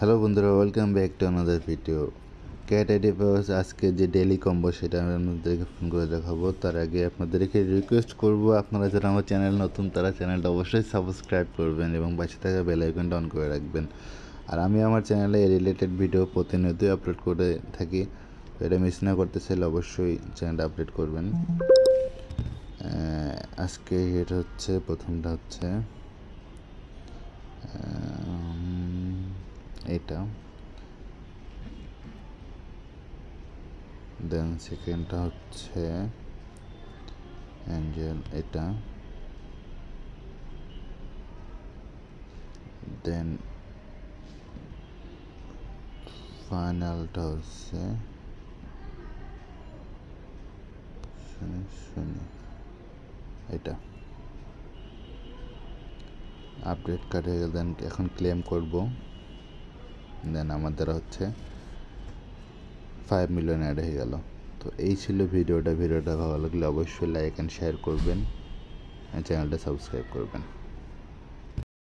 Hello বন্ধুরা, welcome back to another video. Cat ID powers আজকে যে ডেইলি কম্বো সেটা আমি আপনাদেরকে ফোন করে দেখাবো। তার আগে আপনাদেরকে রিকোয়েস্ট করব, আপনারা যারা আমার চ্যানেল নতুন তারা চ্যানেলটা অবশ্যই সাবস্ক্রাইব করবেন এবং পাশে থাকা বেল আইকনটা অন করে রাখবেন। আর আমি আমার চ্যানেলে রিলেটেড ভিডিও প্রতিনিয়তই আপলোড করে থাকি, এটা মিস না করতে চাইলে অবশ্যই চ্যানেলটা আপডেট করবেন। আজকে এটা হচ্ছে প্রথমটা হচ্ছে এটা, দেন সেকেন্ডটা হচ্ছে অ্যাঞ্জেল, এটা, দেন ফাইনালটা হচ্ছে শুনি এটা। আপডেট কার্ড হয়ে গেল, দেন এখন ক্লেম করব। দেন আমাদের হচ্ছে 5 মিলিয়ন অ্যাড হয়ে গেল। তো এই ছিল ভিডিওটা ভালো লাগলে অবশ্যই লাইক অ্যান্ড শেয়ার করবেন, চ্যানেলটা সাবস্ক্রাইব করবেন।